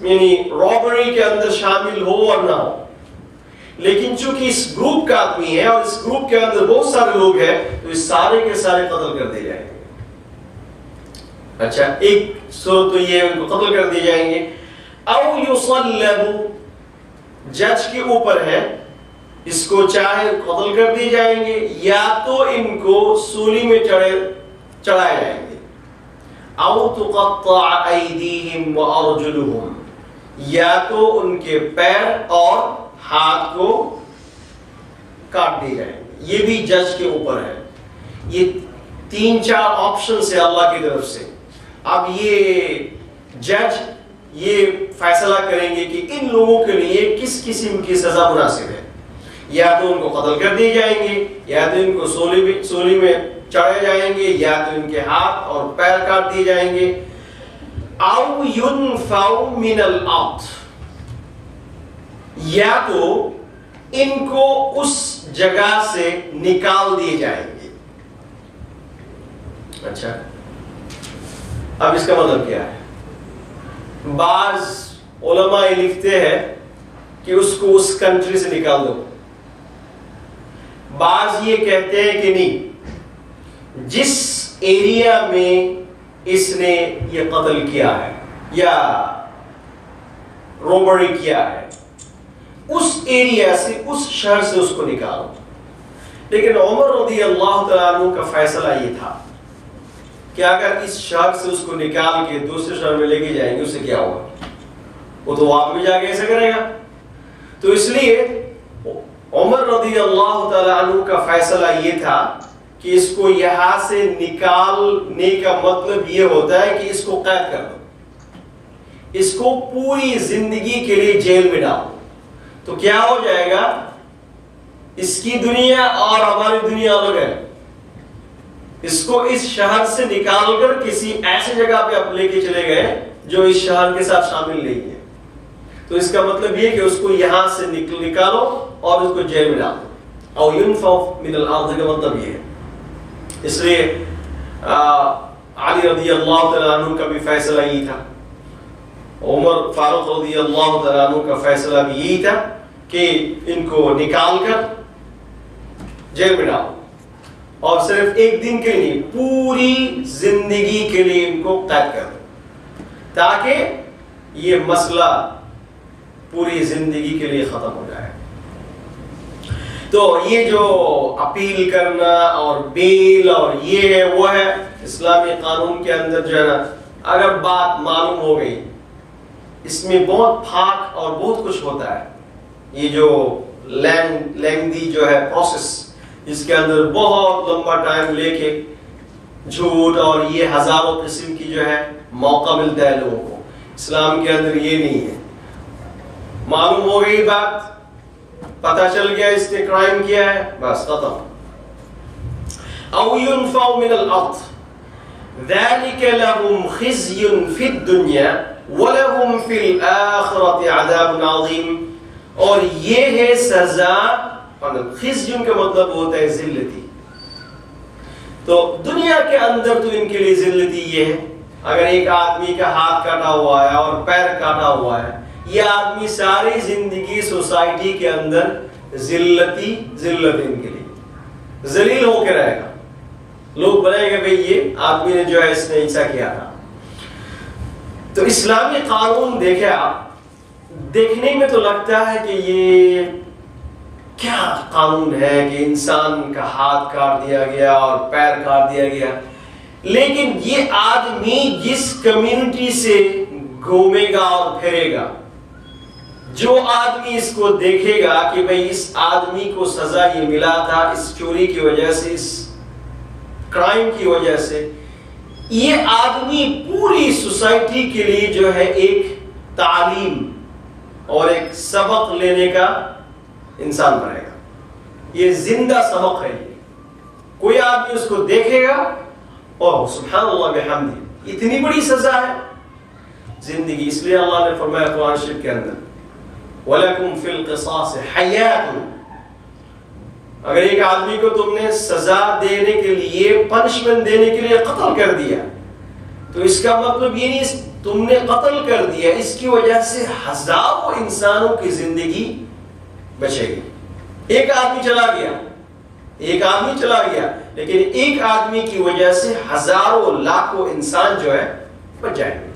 یعنی رابری کے اندر شامل ہو اور نہ ہو. لیکن چونکہ اس گروپ کا آدمی ہے اور اس گروپ کے اندر بہت سارے لوگ ہیں تو اس سارے کے سارے قتل کر دیے جائیں گے. اچھا ایک صورت تو یہ ان کو قتل کر دیے جائیں گے. او یصلبوا، جج کے اوپر ہے، اس کو چاہے قتل کر دیے جائیں گے یا تو ان کو سولی میں چڑھائے جائیں گے. او تقطع ایدیہم وارجلہم، یا تو ان کے پیر اور ہاتھ کو کاٹ دیے جائیں گے. یہ بھی جج کے اوپر ہے. یہ 3-4 آپشن سے اللہ کی طرف سے. اب یہ جج یہ فیصلہ کریں گے کہ ان لوگوں کے لیے کس قسم کی سزا مناسب ہے. یا تو ان کو قتل کر دیے جائیں گے، یا تو ان کو سولی میں چڑھائے جائیں گے، یا تو ان کے ہاتھ اور پیر کاٹ دیے جائیں گے. او ينفوا من الارض، یا تو ان کو اس جگہ سے نکال دیے جائیں گے. اچھا اب اس کا مطلب کیا ہے؟ بعض علماء لکھتے ہیں کہ اس کو اس کنٹری سے نکال دو، بعض یہ کہتے ہیں کہ نہیں، جس ایریا میں اس نے یہ قتل کیا ہے یا روبری کیا ہے اس ایریا سے، اس شہر سے اس کو نکالو. لیکن عمر رضی اللہ تعالیٰ عنہ کا فیصلہ یہ تھا کہ اگر اس شہر سے اس کو نکال کے دوسرے شہر میں لے کے جائیں گے، اس سے کیا ہوگا؟ وہ تو وہاں بھی جا کے ایسا کرے گا. تو اس لیے عمر رضی اللہ تعالیٰ عنہ کا فیصلہ یہ تھا کہ اس کو یہاں سے نکالنے کا مطلب یہ ہوتا ہے کہ اس کو قید کر دو، اس کو پوری زندگی کے لیے جیل میں ڈالو. تو کیا ہو جائے گا؟ اس کی دنیا اور ہماری دنیا الگ ہے. اس کو اس شہر سے نکال کر کسی ایسی جگہ پہ آپ لے کے چلے گئے جو اس شہر کے ساتھ شامل نہیں ہے. تو اس کا مطلب یہ کہ اس کو یہاں سے نکالو اور اس کو جیل میں ڈالو. او ينفوا من الارض کا مطلب یہ ہے. اس لیے علی رضی اللہ تعالیٰ عنہ کا بھی فیصلہ یہی تھا، عمر فاروق رضی اللہ تعالیٰ عنہ کا فیصلہ بھی یہی تھا کہ ان کو نکال کر جیل میں ڈالو، اور صرف ایک دن کے لیے پوری زندگی کے لیے ان کو قید کر دو، تاکہ یہ مسئلہ پوری زندگی کے لیے ختم ہو جائے. تو یہ جو اپیل کرنا اور بیل اور یہ ہے وہ ہے اسلامی قانون کے اندر جو ہے نا، اگر بات معلوم ہو گئی، اس میں بہت پھاک اور بہت کچھ ہوتا ہے. یہ جو لینگدی جو ہے پروسیس، اس کے اندر بہت لمبا ٹائم لے کے جھوٹ اور یہ ہزاروں قسم کی جو ہے موقع ملتا ہے لوگوں کو. اسلام کے اندر یہ نہیں ہے. معلوم ہو گئی بات، پتہ چل گیا اس نے کرائم کیا ہے، بس ختم. او ينفوا من الارض ذلك لهم خزي في الدنيا ولهم في الآخرة عذاب عظيم. اور یہ ہے سزا. خزي کا مطلب ہوتا ہے ذلتی. تو دنیا کے اندر تو ان کے لیے ذلتی یہ ہے، اگر ایک آدمی کا ہاتھ کاٹا ہوا ہے اور پیر کاٹا ہوا ہے، یہ آدمی ساری زندگی سوسائٹی کے اندر ذلت ان کے لیے ذلیل ہو کے رہے گا. لوگ بنائیں گے بھئی یہ آدمی نے جو ہے اس نے ایسا کیا تھا. تو اسلامی قانون دیکھیں آپ، دیکھنے میں تو لگتا ہے کہ یہ کیا قانون ہے کہ انسان کا ہاتھ کاٹ دیا گیا اور پیر کاٹ دیا گیا، لیکن یہ آدمی جس کمیونٹی سے گھومے گا اور پھرے گا، جو آدمی اس کو دیکھے گا کہ بھئی اس آدمی کو سزا یہ ملا تھا اس چوری کی وجہ سے، اس کرائم کی وجہ سے، یہ آدمی پوری سوسائٹی کے لیے جو ہے ایک تعلیم اور ایک سبق لینے کا انسان بنے گا. یہ زندہ سبق ہے. یہ کوئی آدمی اس کو دیکھے گا، اوہ سبحان اللہ بحمدہ، اتنی بڑی سزا ہے زندگی. اس لیے اللہ نے فرمایا قرآن شریف کے اندر وَلَكُمْ فِي الْقِصَاصِ حَيَاتٌ. اگر ایک آدمی کو تم نے سزا دینے کے لیے، پنشمنٹ دینے کے لیے قتل کر دیا، تو اس کا مطلب یہ نہیں تم نے قتل کر دیا، اس کی وجہ سے ہزاروں انسانوں کی زندگی بچے گی. ایک آدمی چلا گیا لیکن ایک آدمی کی وجہ سے ہزاروں لاکھوں انسان جو ہے بچ جائیں گے.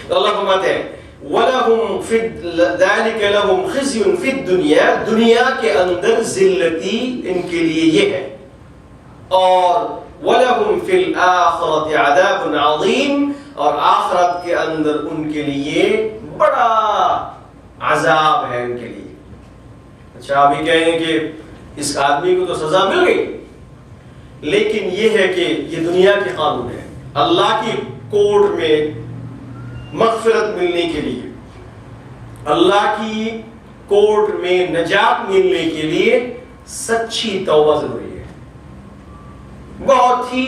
تو اللہ فرماتے ہیں وَلَهُمْ فِي ذَلِكَ لَهُمْ خِزْيٌ فِي الدُّنْيَا، دنیا کے اندر ذلتی ان کے لیے یہ ہے، اور وَلَهُمْ فِي الْآخِرَةِ عَذَابٌ عَظِيمٌ، اور آخرت کے اندر ان کے لیے بڑا عذاب ہے ان کے لیے. اچھا آپ یہ کہیں گے کہ اس آدمی کو تو سزا مل گئی، لیکن یہ ہے کہ یہ دنیا کے قانون ہے. اللہ کی کورٹ میں مغفرت ملنے کے لیے، اللہ کی کورٹ میں نجات ملنے کے لیے سچی توبہ ضروری ہے، بہت ہی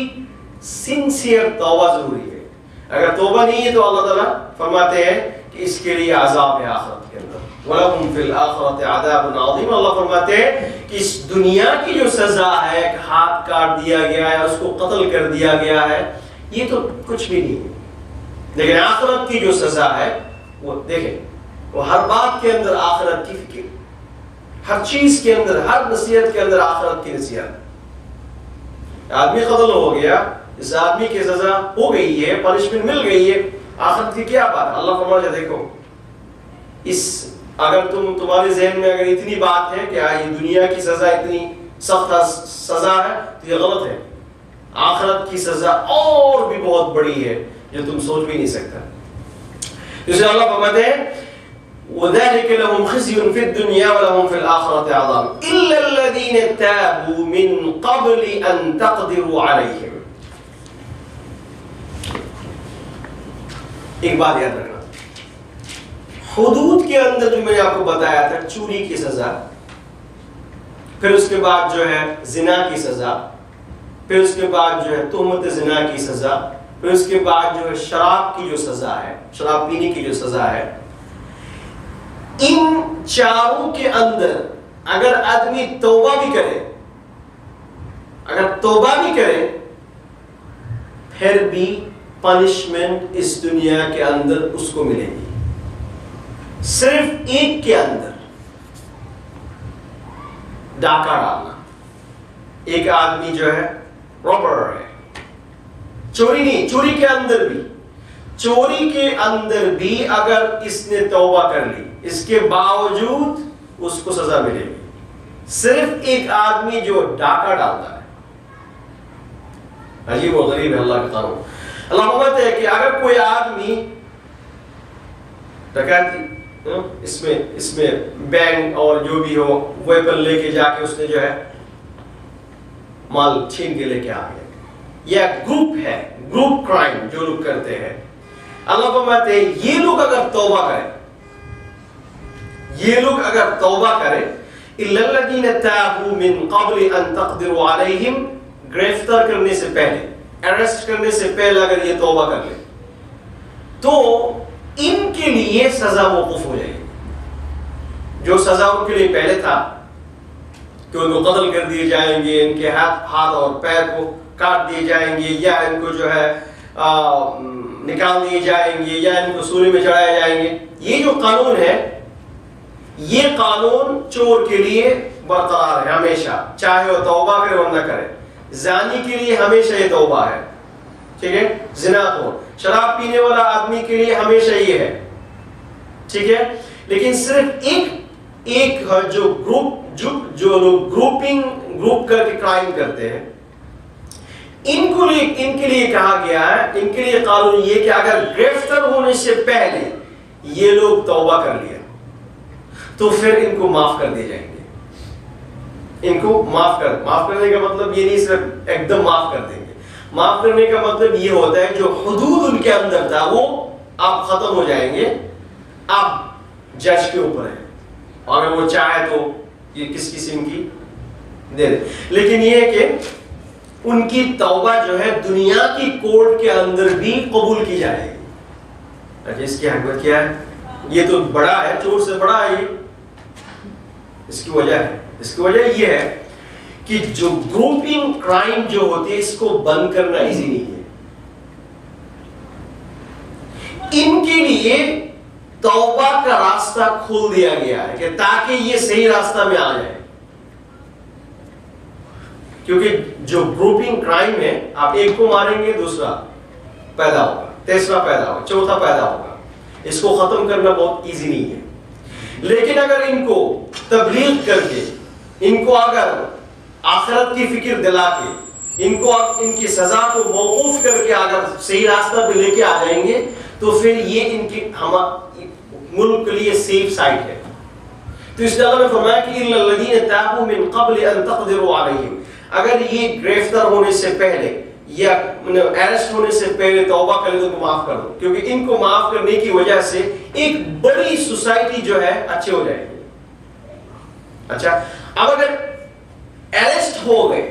سنسیئر توبہ ضروری ہے. اگر توبہ نہیں ہے تو اللہ تعالیٰ فرماتے ہیں کہ اس کے لیے عذاب ہے آخرت کے اندر. وَلَهُمْ فِي الْآخِرَةِ عَذَابٌ عَظِيمٌ. اللہ فرماتے ہیں کہ اس دنیا کی جو سزا ہے کہ ہاتھ کاٹ دیا گیا ہے، اس کو قتل کر دیا گیا ہے، یہ تو کچھ بھی نہیں ہے. لیکن آخرت کی جو سزا ہے وہ دیکھیں، وہ ہر بات کے اندر آخرت کی فکر، ہر چیز کے اندر، ہر نصیحت کے اندر آخرت کی نصیحت. آدمی قتل ہو گیا، اس آدمی کی سزا ہو گئی ہے، پنشمنٹ مل گئی ہے، آخرت کی کیا بات ہے؟ اللہ فرماتا ہے دیکھو، اگر تمہارے ذہن میں اگر اتنی بات ہے کہ یہ دنیا کی سزا اتنی سخت سزا ہے تو یہ غلط ہے. آخرت کی سزا اور بھی بہت بڑی ہے جو تم سوچ بھی نہیں سکتا. جسے اللہ فرماتے ہیں وَذَلِكَ لَهُمْ خِزْيٌ فِي الدُّنْيَا وَلَهُمْ فِي الْآخِرَةِ عَذَابٌ إِلَّا الَّذِينَ تَابُوا مِن قَبْلِ أَن تَقْدِرُوا عَلَيْهِمْ. ایک بات یاد رکھنا، حدود کے اندر جو میں نے آپ کو بتایا تھا، چوری کی سزا، پھر اس کے بعد جو ہے زنا کی سزا، پھر اس کے بعد جو ہے تہمت زنا کی سزا، پھر اس کے بعد جو ہے شراب کی جو سزا ہے، شراب پینے کی جو سزا ہے، ان چاروں کے اندر اگر آدمی توبہ بھی کرے، پھر بھی پنشمنٹ اس دنیا کے اندر اس کو ملے گی. صرف ایک کے اندر ڈاکہ ڈالنا. ایک آدمی جو ہے رابر ہے، چوری نہیں، چوری کے اندر بھی اگر اس نے توبہ کر لی، اس کے باوجود اس کو سزا ملے گی. صرف ایک آدمی جو ڈاکہ ڈالتا ہے. عجیب و غریب ہے اللہ کا قانون. اللہ فرماتے ہیں کہ اگر کوئی آدمی ڈکیتی، اس میں بینک اور جو بھی ہو ویپن لے کے جا کے اس نے جو ہے مال چھین کے لے کے آ گیا، یا گروپ ہے، گروپ کرائم جو لوگ کرتے ہیں، اللہ فرماتے ہیں یہ لوگ اگر توبہ کریں اِلَّا الَّذِينَ تَابُوا مِن قَبْلِ أَن تَقْدِرُوا عَلَيْهِمْ، گرفتار کرنے سے پہلے، اریسٹ کرنے سے پہلے اگر یہ توبہ کر لے تو ان کے لیے سزا موقوف ہو جائے گی. جو سزا ان کے لیے پہلے تھا کہ ان کو قتل کر دیے جائیں گے، ان کے ہاتھ اور پیر کو کاٹ دیے جائیں گے، یا ان کو جو ہے نکال دیے جائیں گے، یا ان کو سولی میں چڑھائے جائیں گے، یہ جو قانون ہے یہ قانون چور کے لیے برقرار ہے ہمیشہ، چاہے وہ توبہ کرے اور نہ کرے. زانی کے لیے ہمیشہ یہ توبہ ہے، ٹھیک ہے، زنا خور، شراب پینے والا آدمی کے لیے ہمیشہ یہ ہے، ٹھیک ہے. لیکن صرف ایک جو لوگ گروپ کر کے کرائم کرتے ہیں، ان کے لیے کہا گیا ہے، ان کے لیے قانون یہ کہ اگر گرفتار ہونے سے پہلے یہ لوگ توبہ کر لیا تو پھر ان کو معاف کر دیے جائیں گے. ان کو معاف کرنے کا مطلب یہ نہیں صرف ایک دم معاف کر دیں گے. معاف کرنے کا مطلب یہ ہوتا ہے جو حدود ان کے اندر تھا وہ اب ختم ہو جائیں گے، اب جج کے اوپر ہے، اگر وہ چاہے تو یہ کس قسم کی دے دے. لیکن یہ ہے کہ ان کی توبہ جو ہے دنیا کی کورٹ کے اندر بھی قبول کی جائے گی. اچھا، اس کی حکمت کیا ہے؟ یہ تو بڑا ہے، چور سے بڑا ہے یہ. اس کی وجہ یہ ہے کہ جو گروپنگ کرائم جو ہوتی ہے اس کو بند کرنا ایزی نہیں ہے. ان کے لیے توبہ کا راستہ کھول دیا گیا ہے کہ تاکہ یہ صحیح راستہ میں آ جائے. کیونکہ جو گروپنگ کرائم ہے، آپ ایک کو ماریں گے دوسرا پیدا ہوگا، تیسرا پیدا ہوگا، چوتھا پیدا ہوگا. اس کو ختم کرنا بہت ایزی نہیں ہے. لیکن اگر ان کو تبلیغ کر کے، ان کو اگر آخرت کی فکر دلا کے، ان کی سزا کو موقوف کر کے اگر صحیح راستہ پہ لے کے آ جائیں گے تو پھر یہ ان کی ملک کے لیے سیف سائٹ ہے. تو اس لیے اللہ نے فرمایا کہ اِلَّا الَّذِينَ تَابُوا مِن قَبْلِ أَن تَقْدِرُوا عَلَيْهِمْ، اگر یہ گرفتار ہونے سے پہلے یا اریسٹ ہونے سے پہلے توبہ کرے تو معاف کر دو، کیونکہ ان کو معاف کرنے کی وجہ سے ایک بڑی سوسائٹی جو ہے اچھے ہو جائے گی. اچھا، اب اگر اریسٹ ہو گئے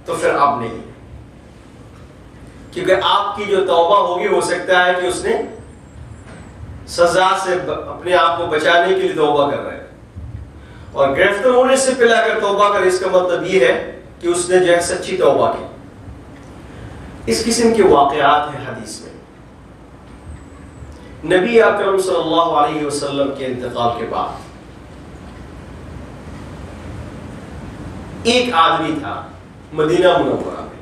تو پھر اب نہیں، کیونکہ آپ کی جو توبہ ہوگی ہو سکتا ہے کہ اس نے سزا سے اپنے آپ کو بچانے کے لیے توبہ کر رہے ہیں، اور گرفتار ہونے سے پہلے اگر توبہ کرے اس کا مطلب یہ ہے کہ اس نے جو ہے سچی توبہ کی. اس قسم کے واقعات ہیں حدیث میں. نبی اکرم صلی اللہ علیہ وسلم کے انتقال کے بعد ایک آدمی تھا مدینہ منورہ میں،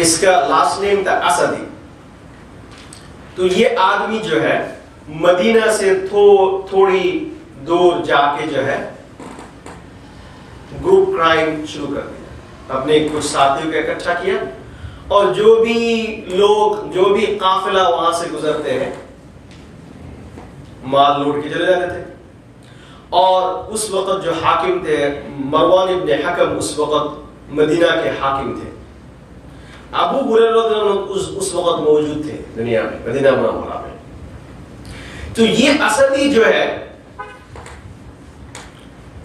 اس کا لاسٹ نیم تھا اسدی. تو یہ آدمی جو ہے مدینہ سے تھوڑی دور جا کے جو ہے گروپ کرائم شروع کر دیا. اپنے کچھ ساتھیوں کو اکٹھا کیا، اور جو بھی قافلہ وہاں سے گزرتے ہیں مال لوٹ کے چلے جاتے تھے. اور اس وقت جو حاکم تھے مروان ابن حکم، اس وقت مدینہ کے حاکم تھے. ابو ہریرہ رضی اللہ عنہ اس وقت موجود تھے دنیا میں، مدینہ منورہ میں. تو یہ اسدی جو ہے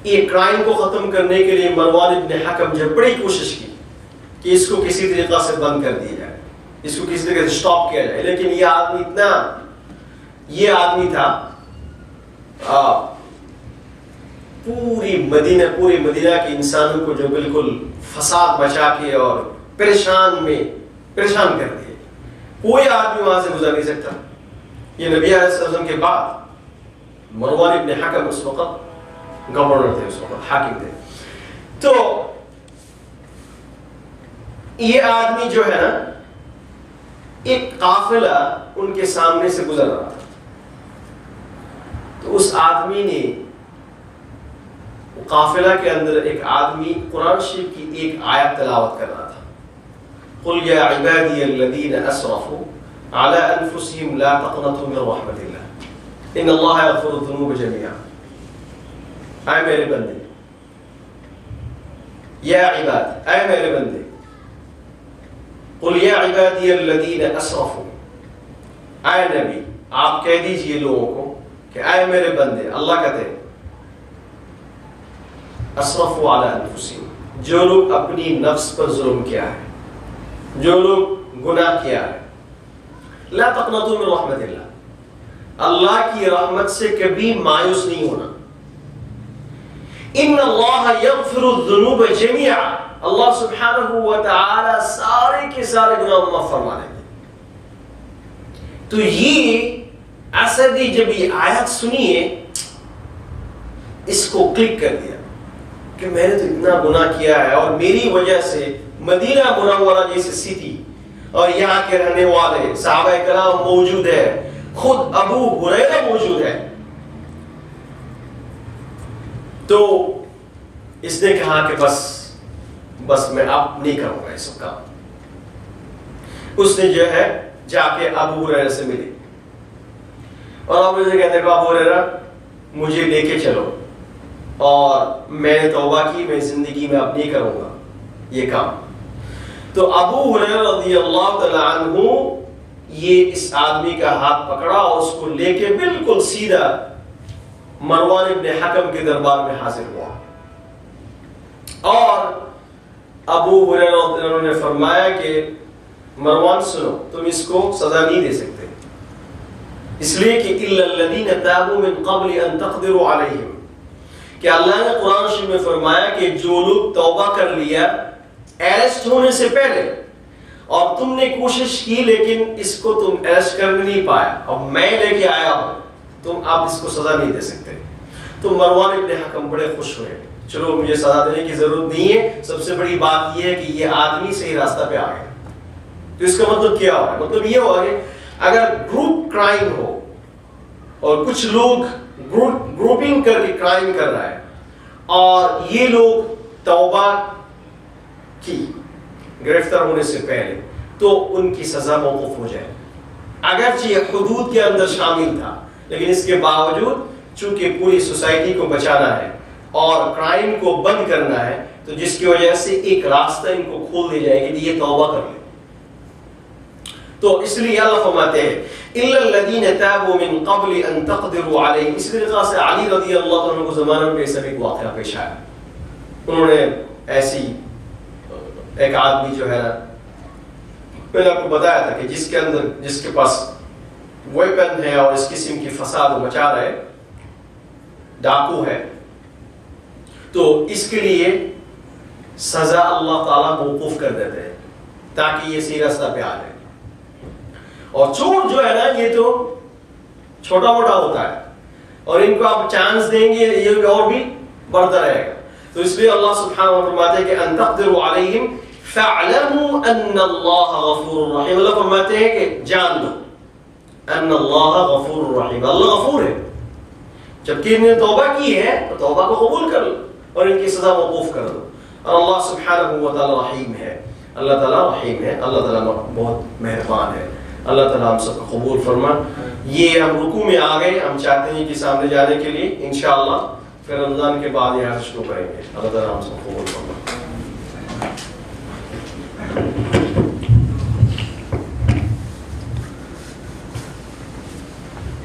یہ کرائم کو ختم کرنے کے لیے مروان ابن حکم جب بڑی کوشش کی کہ اس کو کسی طریقہ سے بند کر دیا جائے، اس کو کسی طریقے سے سٹاپ کیا جائے. لیکن یہ آدمی تھا پوری مدینہ کے انسانوں کو جو بالکل فساد مچا کے اور پریشان کر دیے. کوئی آدمی وہاں سے گزر نہیں سکتا. یہ نبی علیہ السلام کے بعد مروان ابن حکم اس وقت گورنر تھے، اس وقت حاکم تھے. تو یہ آدمی جو ہے نا، ایک قافلہ ان کے سامنے سے گزر رہا تھا. تو اس آدمی نے قافلہ کے اندر ایک آدمی قرآن شریف کی ایک آیت تلاوت کر رہا تھا. قل یا عبادی الذین اسرفوا علی انفسهم لا تقنطوا من رحمت اللہ ان اللہ یغفر الذنوب جميعا. اے میرے بندے، یا عباد، اے میرے بندے، قل یا عبادی الذین اسرفوا، اے نبی آپ کہہ دیجئے لوگوں کو کہ اے میرے بندے، اللہ کہتے ہیں اسرفوا علی انفسهم، جو لوگ اپنی نفس پر ظلم کیا ہے، جو لوگ گناہ کیا ہے، لا تقنطوا من رحمت اللہ، اللہ کی رحمت سے کبھی مایوس نہیں ہونا. ان اللہ یغفر الذنوب جميعا، اللہ سبحانہ و تعالی سارے کے سارے گناہ معاف فرما دیں گے. تو یہ اسدی جب یہ آیت سنیے اس کو کلک کر دیا کہ میں نے تو اتنا گناہ کیا ہے اور میری وجہ سے مدینہ منورہ جیسی سٹی اور یہاں کے رہنے والے صحابہ کرام موجود ہے، خود ابو ہریرہ موجود ہے. تو اس نے کہا کہ بس میں اب نہیں کروں گا اس کا. اس نے جو ہے جا کے ابو ہریرہ سے ملی اور ابو ہریرہ کہتے ہیں ابو ہریرہ مجھے لے کے چلو، اور میں نے توبہ کی، میں زندگی میں اب نہیں کروں گا یہ کام. تو ابو ہریرہ رضی اللہ تعالی عنہ یہ اس آدمی کا ہاتھ پکڑا اور اس کو لے کے بالکل سیدھا مروان ابن حکم کے دربار میں حاضر ہوا. اور ابو ہریرہ نے فرمایا کہ مروان سنو، تم اس کو سزا نہیں دے سکتے، اس لیے کہ الا الذین تابوا من قبل ان تقدروا علیہم، کہ اللہ نے قرآن شریف میں فرمایا کہ جو لوگ توبہ کر لیا ایرسٹ ہونے سے پہلے اور تم نے کوشش کی لیکن اس کو تم ایرسٹ کر نہیں پایا اور میں لے کے آیا ہوں، تم آپ اس کو سزا نہیں دے سکتے. تو مروان ابن حکم بڑے خوش ہوئے، چلو مجھے سزا دینے کی ضرورت نہیں ہے، سب سے بڑی بات یہ ہے کہ یہ آدمی صحیح راستہ پہ آ گیا. تو اس کا مطلب کیا ہوا؟ مطلب یہ ہوا کہ اگر گروپ کرائم ہو اور کچھ لوگ گروپنگ کر کے کرائم کر رہا ہے اور یہ لوگ توبہ کی گرفتار ہونے سے پہلے، تو ان کی سزا موقوف ہو جائے. اگرچہ یہ حدود کے اندر شامل تھا لیکن اس کے باوجود چونکہ پوری سوسائٹی کو بچانا ہے اور کرائم کو بند کرنا ہے، تو جس کی وجہ سے ایک راستہ ان کو کھول دی جائے گی کہ یہ توبہ کر لے. تو اس لیے اللہ فرماتے ہیں الا الذین تابوا من قبل ان تقدروا علیہم. اس طریقے سے علی رضی اللہ عنہ کو زمانے میں ایسا ایک واقعہ پیش آیا. انہوں نے ایسی ایک آدمی جو ہے نا، میں نے آپ کو بتایا تھا کہ جس کے پاس ویپن ہے اور اس قسم کی فساد مچا رہے، ڈاکو ہے، تو اس کے لیے سزا اللہ تعالیٰ موقوف کر دیتے ہیں تاکہ یہ صحیح راستہ پہ آ جائے. اور چور جو ہے نا یہ تو چھوٹا موٹا ہوتا ہے اور ان کو آپ چانس دیں گے یہ اور بھی بڑھتا رہے گا. تو اس لیے اللہ سبحانہ و تعالیٰ فرماتے ہیں کہ ان تقدروا علیہم فاعلموا ان اللہ غفور رحیم. اللہ فرماتے ہیں کہ جان لو ان اللہ غفور رحیم، اللہ غفور ہے. جبکہ انہوں نے توبہ کی ہے تو توبہ کو قبول کر لو اور ان کی سزا موقوف کر دو. اور اللہ سبحانہ و تعالیٰ رحیم ہے، اللہ تعالیٰ رحیم ہے، اللہ تعالیٰ بہت مہربان ہے. اللہ تعالیٰ ہم سب کو قبول فرما. یہ ہم رکوع میں آ گئے، ہم چاہتے ہیں کہ سامنے جانے کے لیے انشاءاللہ پھر رمضان کے بعد یہاں شروع کریں گے. اللہ تعالیٰ ہم سب کو قبول فرما.